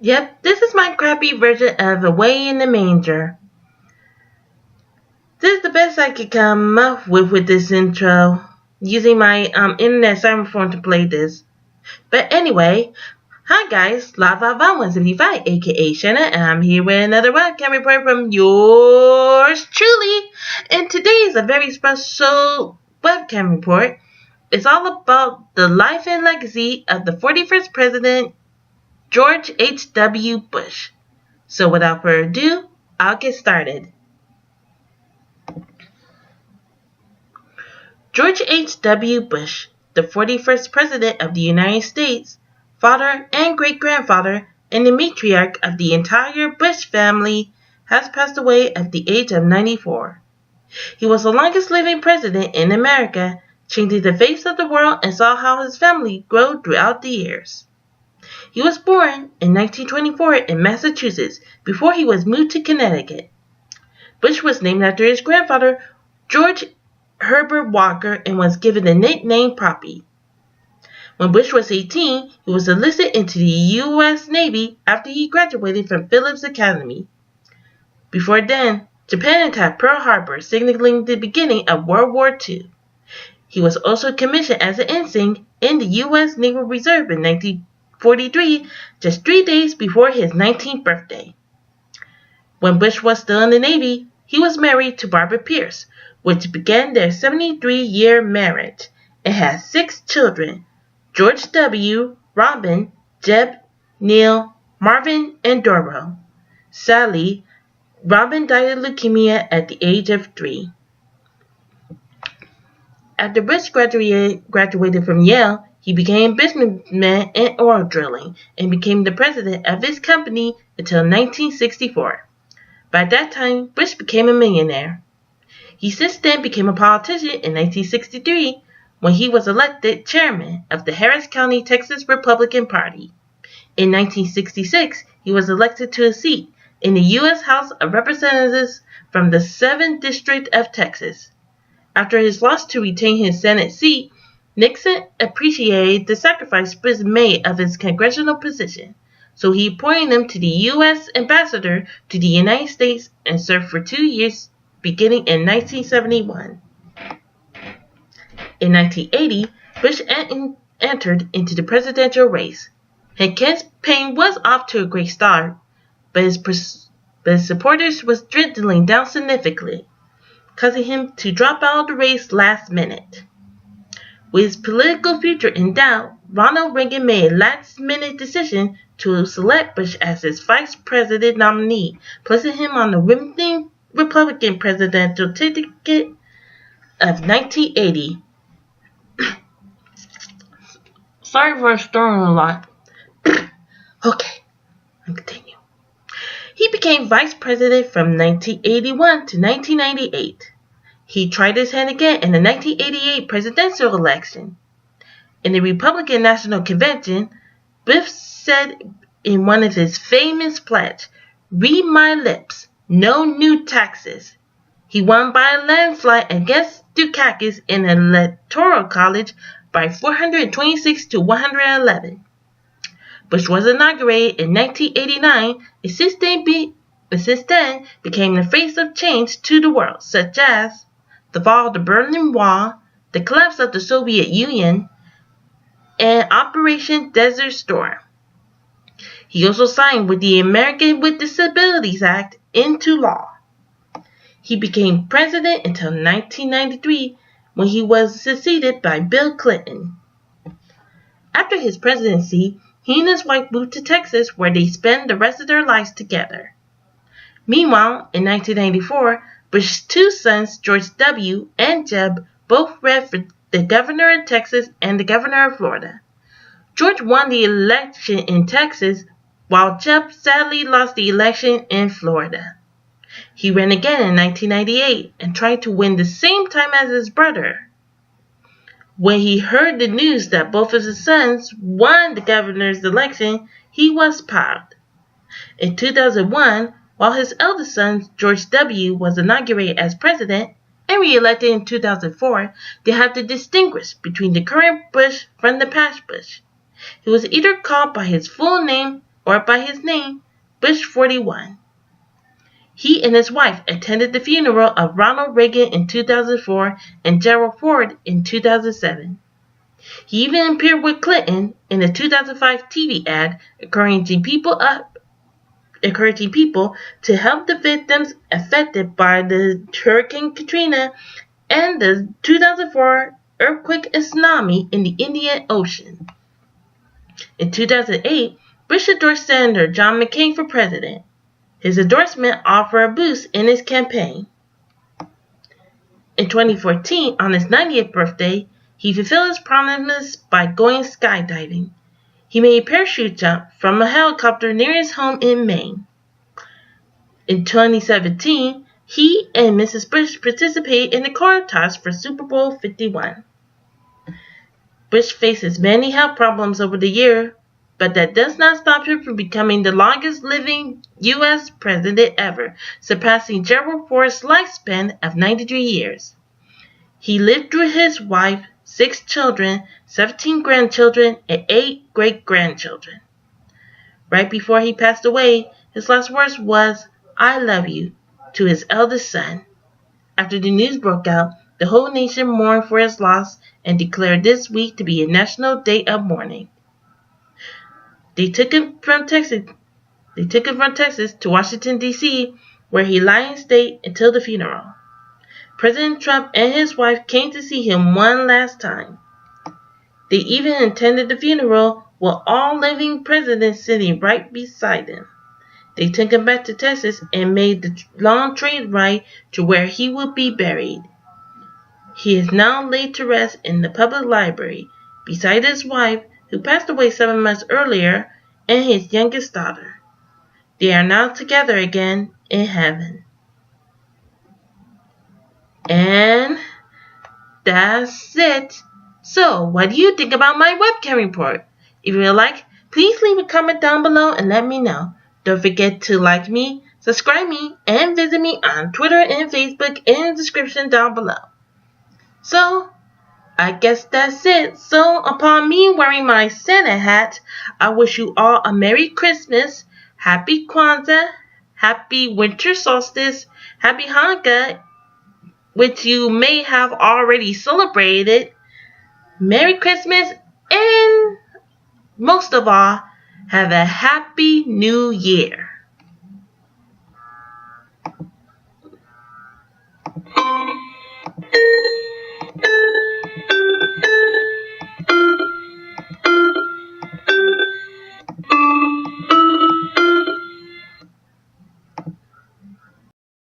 Yep, this is my crappy version of Away in the Manger. This is the best I could come up with this intro, using my internet phone to play this. But anyway, hi guys, Lava175, aka Shanna, and I'm here with another webcam report from yours truly. And today is a very special webcam report. It's all about the life and legacy of the 41st President, George H.W. Bush. So without further ado, I'll get started. George H.W. Bush, the 41st President of the United States, father and great-grandfather, and the matriarch of the entire Bush family, has passed away at the age of 94. He was the longest living president in America, changing the face of the world, and saw how his family grew throughout the years. He was born in 1924 in Massachusetts before he was moved to Connecticut. Bush was named after his grandfather, George Herbert Walker, and was given the nickname Poppy. When Bush was 18, he was enlisted into the U.S. Navy after he graduated from Phillips Academy. Before then, Japan attacked Pearl Harbor, signaling the beginning of World War II. He was also commissioned as an ensign in the U.S. Naval Reserve in 1943, just 3 days before his 19th birthday. When Bush was still in the Navy, he was married to Barbara Pierce, which began their 73-year marriage, and had 6 children: George W., Robin, Jeb, Neil, Marvin, and Doro. Sadly, Robin died of leukemia at the age of 3. After Bush graduated from Yale, he became a businessman in oil drilling and became the president of his company until 1964. By that time, Bush became a millionaire. He since then became a politician in 1963 when he was elected chairman of the Harris County, Texas Republican Party. In 1966, he was elected to a seat in the U.S. House of Representatives from the 7th District of Texas. After his loss to retain his Senate seat, Nixon appreciated the sacrifice Bush made of his congressional position, so he appointed him to the U.S. ambassador to the United States and served for 2 years beginning in 1971. In 1980, Bush entered into the presidential race. His campaign was off to a great start, but his supporters was dwindling down significantly, causing him to drop out of the race last minute. With his political future in doubt, Ronald Reagan made a last-minute decision to select Bush as his vice president nominee, placing him on the winning Republican presidential ticket of 1980. Sorry for stirring a lot. Okay, I'll continue. He became vice president from 1981 to 1998. He tried his hand again in the 1988 presidential election. In the Republican National Convention, Bush said in one of his famous pledges, "Read my lips, no new taxes." He won by a landslide against Dukakis in the Electoral College by 426 to 111. Bush was inaugurated in 1989 and since then became the face of change to the world, such as the fall of the Berlin Wall, the collapse of the Soviet Union, and Operation Desert Storm. He also signed with the Americans with Disabilities Act into law. He became president until 1993 when he was succeeded by Bill Clinton. After his presidency, he and his wife moved to Texas where they spent the rest of their lives together. Meanwhile, in 1994, Bush's 2 sons, George W. and Jeb, both ran for the governor of Texas and the governor of Florida. George won the election in Texas, while Jeb sadly lost the election in Florida. He ran again in 1998 and tried to win the same time as his brother. When he heard the news that both of his sons won the governor's election, he was proud. In 2001, while his eldest son, George W., was inaugurated as president and re-elected in 2004, they had to distinguish between the current Bush from the past Bush. He was either called by his full name, or by his name, Bush 41. He and his wife attended the funeral of Ronald Reagan in 2004 and Gerald Ford in 2007. He even appeared with Clinton in a 2005 TV ad encouraging people to help the victims affected by the Hurricane Katrina and the 2004 earthquake and tsunami in the Indian Ocean. In 2008, Bush endorsed Senator John McCain for president. His endorsement offered a boost in his campaign. In 2014, on his 90th birthday, he fulfilled his promise by going skydiving. He made a parachute jump from a helicopter near his home in Maine. In 2017, he and Mrs. Bush participated in the coin toss for Super Bowl 51. Bush faces many health problems over the year, but that does not stop him from becoming the longest living U.S. president ever, surpassing Gerald Ford's lifespan of 93 years. He lived with his wife, 6 children, 17 grandchildren, and 8 great-grandchildren. Right before he passed away, his last words was, "I love you," to his eldest son. After the news broke out, the whole nation mourned for his loss and declared this week to be a national day of mourning. They took him from Texas to Washington, D.C., where he lay in state until the funeral. President Trump and his wife came to see him one last time. They even attended the funeral with all living presidents sitting right beside him. They took him back to Texas and made the long train ride to where he would be buried. He is now laid to rest in the public library beside his wife, who passed away 7 months earlier, and his youngest daughter. They are now together again in heaven. And that's it. So, what do you think about my webcam report? If you would like, please leave a comment down below and let me know. Don't forget to like me, subscribe me, and visit me on Twitter and Facebook in the description down below. So, I guess that's it. So, upon me wearing my Santa hat, I wish you all a Merry Christmas, Happy Kwanzaa, Happy Winter Solstice, Happy Hanukkah, which you may have already celebrated, Merry Christmas, and most of all, have a Happy New Year.